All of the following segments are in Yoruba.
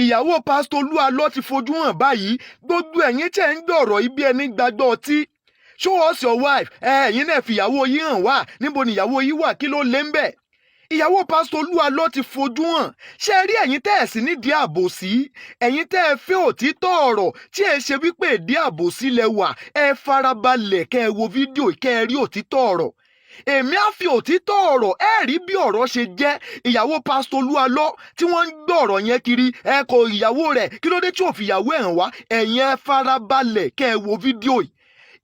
ìyàwó pásítọ̀ Olúalọ́ ti fojú hàn báyìí. Gbogbo ẹ̀yin tẹ́ ń gbọ̀rọ̀ ibi ẹni gbàgbọ́ ọtí. Show us your wife. Ẹ̀yin náà fi ìyàwó yín hàn wá. Níbo ni ìyàwó yín wà? Kí ló lé ń bẹ̀? Ìyàwó pásítọ̀ Olúalọ́ ti fojú hàn. Ṣé rí ẹ̀yin tẹ́ ẹ̀ sí nídìí àbòsí? Ẹ̀yin tẹ́ ẹ fẹ́ òtítọ́ ọ̀rọ̀ tí ẹ ṣe wípé ìdí àbòsí lẹ wà. Ẹ farabalẹ̀ kẹ́ ẹ wo fídíò kẹ́ ẹ rí òtítọ́ ọ̀rọ̀. Èmi á fi òtítọ́ ọ̀rọ̀ ẹ rí bí ọ̀rọ̀ ṣe jẹ́. Ìyàwó pásítọ̀ Olúalọ́ tí wọ́n ń gbọ́ ọ̀rọ̀ yẹn kiri ẹ kò ìyàwó rẹ̀ kí ló dé tí ò fi ìyàwó ẹ̀ hàn wá. Ẹ̀yin ẹ farabalẹ̀ kẹ́ ẹ wo fídíò yìí.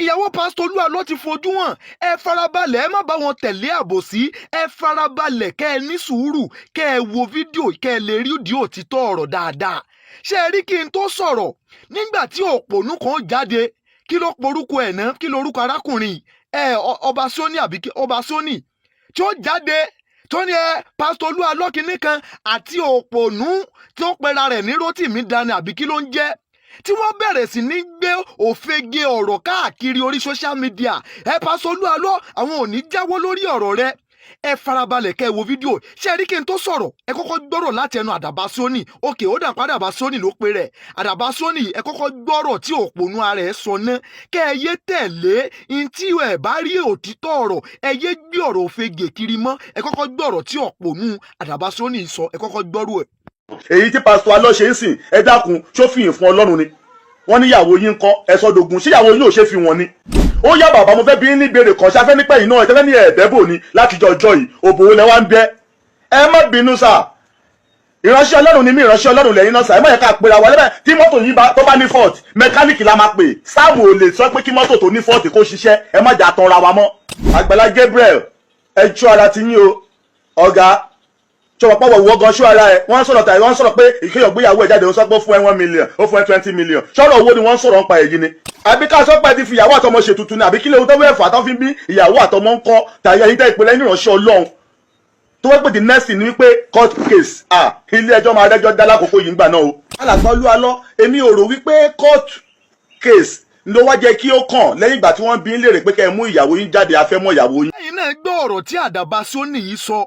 Ìyàwó pásítọ̀ Olúalọ́ ti fojú hàn. Ẹ farabalẹ̀ ẹ má bá wọn tẹ̀lé àbòsí. Ẹ farabalẹ̀ kẹ́ ẹ ní sùúrù kẹ́ ẹ wo fídíò kẹ́ ẹ lè rí ìdí òtítọ́ ọ̀rọ̀ dáadáa. Ṣé ẹ rí kí n tó sọ̀rọ̀ nígbà tí òpònú kan jáde kí ló porúkọ ẹ̀ náà kí lorúkọ arákùnrin ọba Sóní àbí ọba Sóní tí ó jáde tó ní pásítọ̀ Olúalọ́ kìíní kan àti òpònú tí ó pera rẹ̀ ní Rótìmí Dání àbí kí ló ń jẹ́ tí wọ́n bẹ̀rẹ̀ sí ní gbé òfegè ọ̀rọ̀ káàkiri orí social media. Pásítọ̀ Olúalọ́ àwọn ò ní jáwọ́ lórí ọ̀rọ̀ rẹ̀. Ẹ farabalẹ̀ kẹ́ ẹ wo fídíò. Ṣé ẹ rí kí n tó sọ̀rọ̀ ẹ kọ́kọ́ gbọ́rọ̀ láti ẹnu Àdàbà Sóní. Òkè ó dà padà Àdàbà Sóní ló pe rẹ̀. Àdàbà Sóní ẹ kọ́kọ́ gbọ́rọ̀ tí òpònú ara ẹ̀ sọ ná. Kẹ́ ẹ yé tẹ̀lé in tí ẹ bá rí òtítọ́ ọ̀rọ̀ ẹ yé gbé ọ̀rọ̀ òfegè kiri mọ́. Ẹ kọ́kọ́ gbọ́rọ̀ tí òpònú Àdàbà Sóní sọ ẹ kọ́kọ́ gbọ́rọ̀ ẹ̀. èyí tí pásítọ̀ Alọ́ ṣe ń sìn ẹ dákun ṣófìyìn fún Ọlọ́run ni wọ́n níyàwó yín kọ́ ẹ̀sọ́ dogun síyàwó yín ò ṣe fi wọn ni. ó yá bàbá mo fẹ́ bí ní ìbéèrè kan ṣáfẹ́ nípa yìí náà ẹ̀tẹ́fẹ́ ní ẹ̀ẹ́dẹ́bò ni láti jọjọ́ yìí òbòwò lẹ wá ń bẹ. ẹ má bínú sà ìránṣẹ́ Ọlọ́run ni mí ìránṣẹ́ Ọlọ́run lẹ́yìn náà sà ẹ má yẹ ká pera wa lẹ́bẹ̀ẹ́ tí mọ́tò yìí tó bá ní fault mẹkáníìkì la máa pè sáàmù ò lè sọ pé kí mọ́tò tó ní fault kó ṣiṣẹ́ ẹ má jà tanra wa mọ́. Àgbàlá Gabriel ẹ tú ara ti yín o ọ̀gá ṣọwọ́ pọ̀wọ̀ wọ́ gan ṣó ara ẹ̀ wọ́n sọ̀rọ̀ tàbí wọ́n sọ̀rọ̀ pé ìkéyàn gbéyàwó ẹ̀ jáde ó sọ pé ó fún ẹ 1 million ó fún ẹ 20 million ṣọ́rọ̀ owó ni wọ́n sọ̀rọ̀ ń pa èyí ni. àbí ká sọ pé ti fi ìyàwó àtọmọ ṣe tuntun ni àbí kí lè tó wẹ́ fà tó fi bí ìyàwó àtọmọ ń kọ́ tàbí ẹ̀yin tẹ́ ìpínlẹ̀ ìránṣẹ́ Ọlọ́run tó wẹ́ pé the next thing ni wípé court case ilé ẹjọ́ máa rẹ́jọ́ dá lákòókò yìí ńgbà náà o. alàgbà Olúalọ́ èmi ò rò wípé court case ló wá jẹ́ kí ó kàn lẹ́yìn ìgbà tí wọ́n bí ń léèrè pé kẹ́ ẹ mú ìyàwó yín jáde afẹ́ mọ́ ìyàwó yín. ẹ̀yin náà gbọ́ ọ̀rọ̀ tí Àdàbà Sóní yìí sọ.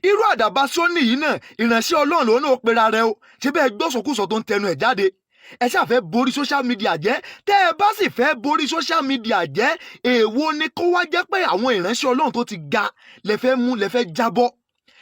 Irú Àdàbà Sóní yìí náà ìránṣẹ́ Ọlọ́run ló náà pera rẹ̀ o ṣé bẹ́ẹ̀ gbọ́sọkúsọ tó ń tẹnu ẹ̀ jáde. Ẹ ṣáà fẹ́ borí social media jẹ́ tẹ́ ẹ bá sì fẹ́ borí social media jẹ́ èèwo ni kó wá jẹ́ pé àwọn ìránṣẹ́ Ọlọ́run tó ti ga lẹ fẹ́ mú lẹ fẹ́ jábọ́.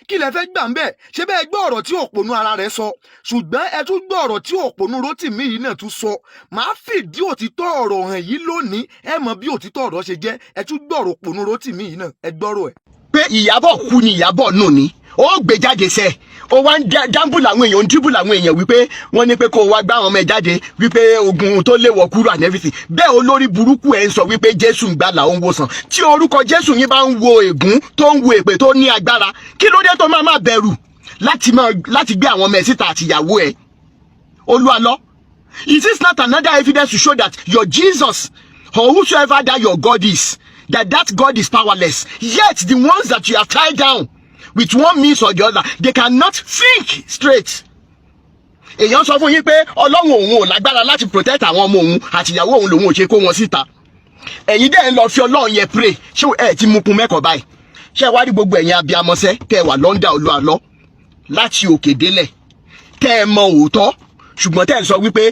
Kí lẹ fẹ́ gbà ń bẹ̀ ṣé bẹ́ẹ̀ gbọ́ ọ̀rọ̀ tí òpònú ara rẹ̀ sọ ṣùgbọ́n ẹ tún gbọ́ ọ̀rọ̀ tí òpònú Rótìmí yìí náà tún sọ. Màá fìdí òtítọ́ ọ̀rọ̀ hàn yìí lónìí ẹ mọ̀ bí òtítọ́ ọ̀rọ̀ ṣe jẹ́ ẹ tún gbọ́ ọ̀rọ̀ òpònú Rótìmí yìí náà ẹ gbọ́rọ̀ ẹ̀. pé Ìyábọ̀ kú ni Ìyábọ̀ nù ni ó gbé jáde sẹ́ ó wá ń dáńbù làwọn èèyàn ń díbù làwọn èèyàn wípé wọ́n ní pé kó wá gbá àwọn ọmọ ẹ̀ jáde wípé ogun tó léwọ̀ kúrò and everything bẹ́ẹ̀ olórí burúkú ẹ̀ ń sọ wípé Jésù ń gbà là ó ń wòsàn tí orúkọ Jésù yín bá ń wo ègún tó ń wo èpè tó ní agbára kí ló dé tó máa bẹ̀rù láti gbé àwọn ọmọ ẹ̀ síta àtìyàwó ẹ̀. Olúalọ́, is this not another evidence to show that your Jesus or whosoever that your God is that God is powerless, yet the ones that you have tied down with one means or the other they cannot think straight. Èèyàn sọ fún yín pé Ọlọ́run òun ò lágbára láti protect àwọn ọmọ òun àtìyàwó òun lòun ò ṣe kó wọn síta. Ẹ̀yin dẹ̀ ń lọ fi Ọlọ́run yẹn pray ṣé ẹ ti mú kun mẹ́kọ̀ọ́ báyìí. Ṣé wá rí gbogbo ẹ̀yin abiyamọsẹ́ tẹ́ wà lọ́ndà Olúalọ́ láti òkè délẹ̀ tẹ́ ẹ mọ òótọ́ ṣùgbọ́n tẹ́ ẹ sọ wípé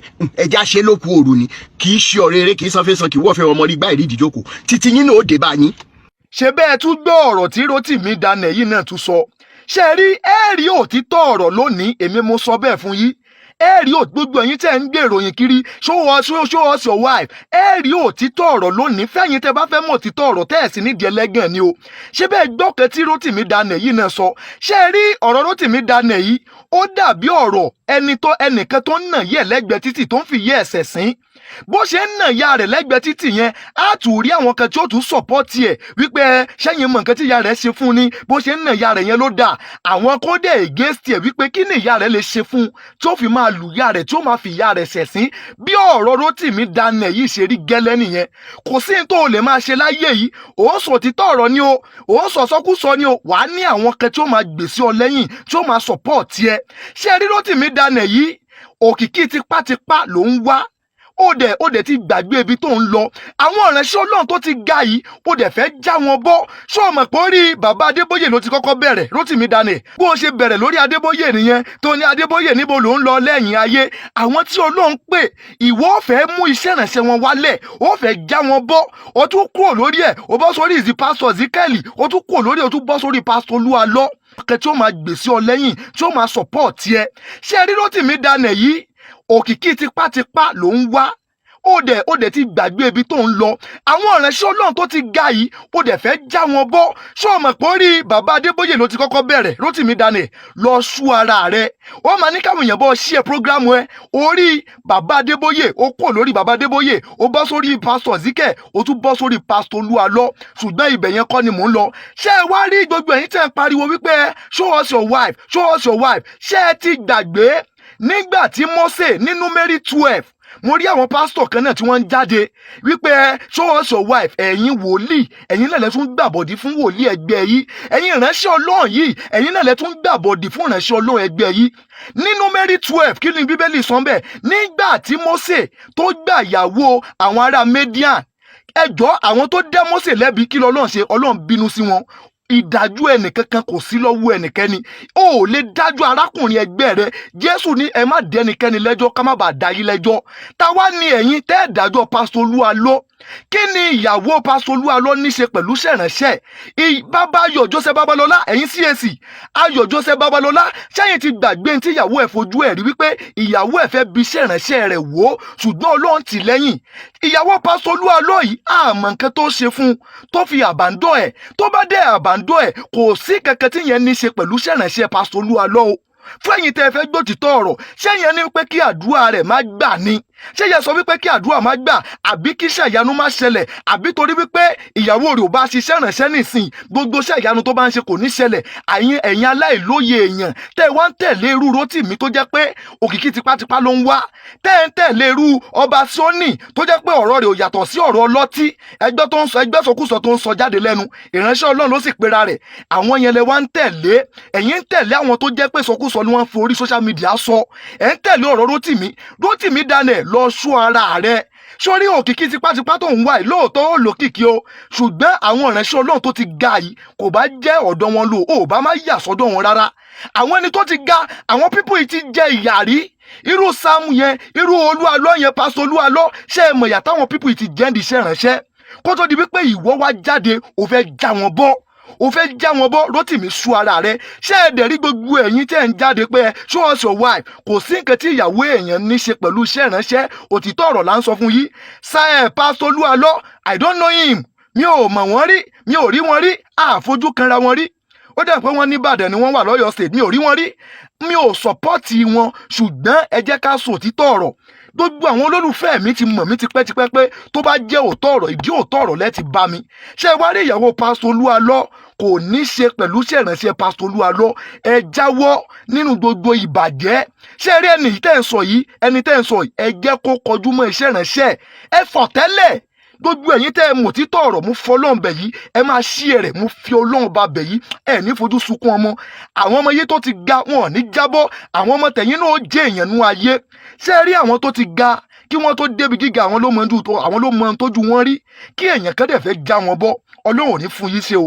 ẹja ṣe lóku òru ni kì í ṣe ọ̀rẹ́ eré kì í san fẹ́sàn kì í wọ́ọ̀fẹ́ ọmọ rí gbá ìrí ìdíjókòó títí yín náà ó dé bá yín. Ṣé bẹ́ẹ̀ tún gbọ́ ọ̀rọ̀ tí Rótìmí Dání yìí náà tún sọ. Ṣé rí ẹ rí òtítọ́ ọ̀rọ̀ lónìí èmi mo sọ bẹ́ẹ̀ fún yín. Ẹ rí gbogbo ẹ̀yin tẹ́ ń gbé ìròyìn kiri show us your wife. Ẹ rí òtítọ́ ọ̀rọ̀ lónìí fẹ́yìn tẹ́ bá fẹ́ mọ̀ òtítọ́ ọ̀rọ̀ tẹ́ ẹ̀ sí nídìí ẹlẹ́gàn ni o. Ṣé bẹ́ẹ̀ gbọ́kẹ́ tí Rótìmí Dání yìí náà sọ. Ṣé rí ọ̀rọ̀ Rótìmí Dání yìí ó dàbí ọ̀rọ̀ ẹnìkan tó ń nà yẹ̀ lẹ́gbẹ̀ẹ́ títì tó ń fi yẹ́ ẹsẹ̀ sín. Bó ṣe ń nà ya rẹ̀ lẹ́gbẹ̀ẹ́ títì yẹn á tún rí àwọn kan tí ó tún sọ̀pọ́tì ẹ̀ wípé ṣẹ́yìn mọ̀ nǹkan tí ìyá rẹ̀ ṣe fún ni bó ṣe ń nà ya rẹ̀ yẹn ló dà àwọn kó dẹ̀ against ẹ̀ wípé kí ni ìyá rẹ̀ lè ṣe fún tí ó fi máa lù ya rẹ̀ tí ó máa fi ìyá rẹ̀ ṣẹ̀sín bí ọ̀rọ̀ Rótìmí Dání yìí ṣe rí gẹ́lẹ́ nìyẹn kò sí ní tó o lè máa ṣe láyé yìí òun sọ òtítọ́ ọ̀rọ̀ ni o òun sọ sọ́kúsọ ni o wàá ní àwọn kan tí ó máa gbèsè ọ lẹ́yìn tí ó máa support ẹ ṣé rí Rótìmí Dání yìí òkìkí tipátipá ló ń wá ó dẹ̀ ti gbàgbé ibi tó ń lọ. Àwọn ìránṣẹ́ Ọlọ́run tó ti ga yìí ó dẹ̀ fẹ́ já wọn bọ́. Ṣé o mọ̀ pé orí bàbá Adébóyè ló ti kọ́kọ́ bẹ̀rẹ̀, Rótìmí Daniel? Bó o ṣe bẹ̀rẹ̀ lórí Adébóyè nìyẹn tó ní Adébóyè níbo ló ń lọ lẹ́yìn ayé. Àwọn tí Ọlọ́run pè, ìwọ ó fẹ́ mú iṣẹ́ ìránṣẹ́ wọn wálẹ̀, ó fẹ́ já wọn bọ́. O tún kúrò lórí ẹ̀, o bọ́ sórí ìzí pásítọ̀ Zíkẹ́lì, o tún kúrò lórí ẹ̀, o tún bọ́ sórí pásítọ̀ Olúalọ́ tí ó máa gbèsè ọ lẹ́yìn, tí ó máa support ẹ. Ṣé rí Rótìmí Daniel yìí, òkìkí tipátipá ló ń wá. Ó dẹ̀ ti gbàgbé ibi tó ń lọ. Àwọn ìránṣẹ́ Ọlọ́run tó ti ga yìí ó dẹ̀ fẹ́ já wọn bọ́. Ṣé o mọ̀ pé orí bàbá Adébóyè ló ti kọ́kọ́ bẹ̀rẹ̀, Rótìmí Daniel? Lọ sú ara rẹ. Ó máa ní káwọn èèyàn bọ́ ṣí ẹ prógrámù ẹ. Orí bàbá Adébóyè, ó kò lórí bàbá Adébóyè, ó bọ́ sórí pásítọ̀ Zíkẹ́, ó tún bọ́ sórí pásítọ̀ Olúalọ́. Ṣùgbọ́n ibẹ̀ yẹn kọ́ ni mò ń lọ. Ṣé ẹ wá rí gbogbo ẹ̀yin tẹ́ ń pariwo wípé show us your wife, show us your wife? Ṣé ẹ ti gbàgbé nígbà tí Mósè ní Númérì 12, mo rí àwọn pásítọ̀ kan náà tí wọ́n ń jáde wípé show us your wife? Ẹ̀yin wòlíì, ẹ̀yin náà lẹ tún gbàbọ̀dì fún wòlíì ẹgbẹ́ yìí. Ẹ̀yin ìránṣẹ́ Ọlọ́run yìí, ẹ̀yin náà lẹ tún gbàbọ̀dì fún ìránṣẹ́ Ọlọ́run ẹgbẹ́ yìí. Ní Númérì 12, kí ni Bíbélì sọ bẹ́ẹ̀? Nígbà tí Mósè tó gbà ìyàwó àwọn ará Mídíánì, ẹjọ́ àwọn tó dá Mósè lẹ́bi, kí lọ́lọ́run ṣe? Ọlọ́run bínú sí wọn. Ìdájọ́ ẹnìkankan kò sí lọ́wọ́ ẹnikẹ́ni. O ò lè dájọ́ arákùnrin ẹgbẹ́ rẹ. Jésù ní ẹ má dá ẹnikẹ́ni lẹ́jọ́ ká má bàa dá yín lẹ́jọ́. Táwa ni ẹ̀yin tẹ́ ẹ̀ dájọ́ pásítọ̀ Olúalọ́? Kí ni ìyàwó pásítọ̀ Olúalọ́ ní ṣe pẹ̀lú ṣẹ̀ránṣẹ́? Bàbá Ayọ̀ Joseph Babalọ́lá, ẹ̀yin CAC, Ayọ̀ Joseph Babalọ́lá, ṣẹ́yìn ti gbàgbé tí ìyàwó ẹ̀ fojú ẹ̀ rí wípé ìyàwó ẹ̀ fẹ́ bi ṣẹ̀ránṣẹ́ rẹ̀ wò, ṣùgbọ́n Ọlọ́run tì lẹ́yìn. Ìyàwó pásítọ̀ Olúalọ́ yìí, àmọ́ nǹkan tó ṣe fún un tó fi àbàndọ́ ẹ̀. Tó bá dé àbàndọ́ ẹ̀, kò sí kankan tí yẹn ní ṣe pẹ̀lú ṣẹ̀ránṣẹ́ pásítọ̀ Olúalọ́ o. Fún ẹ̀yin tẹ́ ẹ fẹ́ gbòtítọ́ ọ̀rọ̀, ṣé yẹn ní pé kí àdúrà rẹ̀ má gbà ni? Ṣé yẹn sọ wípé kí àdúrà má gbà, àbí kí iṣẹ́ ìyanu má ṣẹlẹ̀, àbí torí wípé ìyàwó rẹ̀ ò bá ṣiṣẹ́ ìrànṣẹ́ nìsín gbogbo iṣẹ́ ìyanu tó bá ń ṣe kò ní ṣẹlẹ̀? Ẹ̀yin aláìlóye èèyàn tẹ́ ẹ wá ń tẹ̀lé irú Rótìmí tó jẹ́ pé òkìkí tipátipá ló ń wá, tẹ́ ẹ ń tẹ̀lé irú ọba Sóní tó jẹ́ pé ọ̀rọ̀ rẹ̀ ò yàtọ̀ sí ọ̀rọ̀ ọlọ́tí, ẹgbẹ́ sọkúsọ tó ń sọ jáde lẹ́nu, ìránṣẹ́ Ọlọ́run ló sì pera rẹ̀. Àwọn yẹn lẹ wá ń tẹ̀lé. Ẹ̀yin ń tẹ̀lé àwọn tó jẹ́ pé sọkúsọ ni wọ́n ń forí social media sọ. Ẹ̀ ń tẹ̀lé ọ̀rọ̀ Rótìmí Daniel, lọ sú ara rẹ. Sórí òkìkí tipátipá tó ń wá yìí, lóòótọ́ ó lòkìkí o, ṣùgbọ́n àwọn ìránṣẹ́ Ọlọ́run tó ti ga yìí kò bá jẹ́ ọ̀dọ̀ wọn lò, ó bá má yà sọ́dọ̀ wọn rárá. Àwọn ẹni tó ti ga, àwọn pípù yìí ti jẹ ìyà rí. Irú Sáàmù yẹn, irú Olúalọ́ yẹn, pásítọ̀ Olúalọ́, ṣé ẹ mọ̀ ìyà táwọn pípù yìí ti jẹ́ ń di iṣẹ́ ìránṣẹ́? Kó tó di wípé ìwọ wá jáde, ó fẹ́ já wọn bọ́. Ó fẹ́ já wọn bọ́. Rótìmí sú ara rẹ. Ṣé ẹ dẹ̀ rí gbogbo ẹ̀yin tẹ́ ń jáde pé show us your wife? Kò sí nǹkan tí ìyàwó èèyàn ní ṣe pẹ̀lú iṣẹ́ ìránṣẹ́. Òtítọ́ ọ̀rọ̀ là ń sọ fún yín. Pásítọ̀ Olúalọ́, I don't know him. Mi ò mọ̀ wọ́n rí, mi ò rí wọn rí, àfojú kanra wọn rí. Ó dẹ̀ pé wọ́n ní Ìbàdàn ni wọ́n wà lọ́yọ̀ state, mi ò rí wọn rí. Mi ò sọ́pọ́ọ̀tì wọn, ṣùgbọ́n ẹ jẹ́ ká sọ òtítọ́ ọ̀rọ̀. Gbogbo àwọn olólùfẹ́ mi ti mọ̀ mí tipẹ́tipẹ́ pé tó bá jẹ́ òótọ́ ọ̀rọ̀, ìdí òótọ́ ọ̀rọ̀ lẹ́ ti bá mi. Ṣé wá rí ìyàwó pásítọ̀ Olúalọ́ kò ní ṣe pẹ̀lú ṣẹ̀ránṣẹ́ pásítọ̀ Olúalọ́? Ẹ jáwọ́ nínú gbogbo ìbàjẹ́. Ṣé rí ẹni tẹ́ ń sọ yìí, ẹ jẹ́ kó kọjú mọ́ iṣẹ́ ìránṣẹ́. Ẹ fọ̀ tẹ́lẹ̀. Gbogbo ẹ̀yin tẹ́ ẹ mọ̀ títọ́ ọ̀rọ̀, mo fọlọ́run bẹ̀ yìí, ẹ máa ṣí ẹ̀rẹ̀, mo fi Ọlọ́run bá bẹ̀ yìí, ẹ ní fojú sunkún ọmọ. Àwọn ọmọ yìí tó ti ga wọn ò ní jábọ́, àwọn ọmọ tẹ̀yìn náà ó jẹ́ èèyàn nú ayé. Ṣé ẹ rí àwọn tó ti ga kí wọ́n tó débi gíga, àwọn ló mọ ohun tójú wọn rí, kí èèyàn kan dẹ̀ fẹ́ já wọn bọ́, Ọlọ́run ò ní fún yín ṣe o.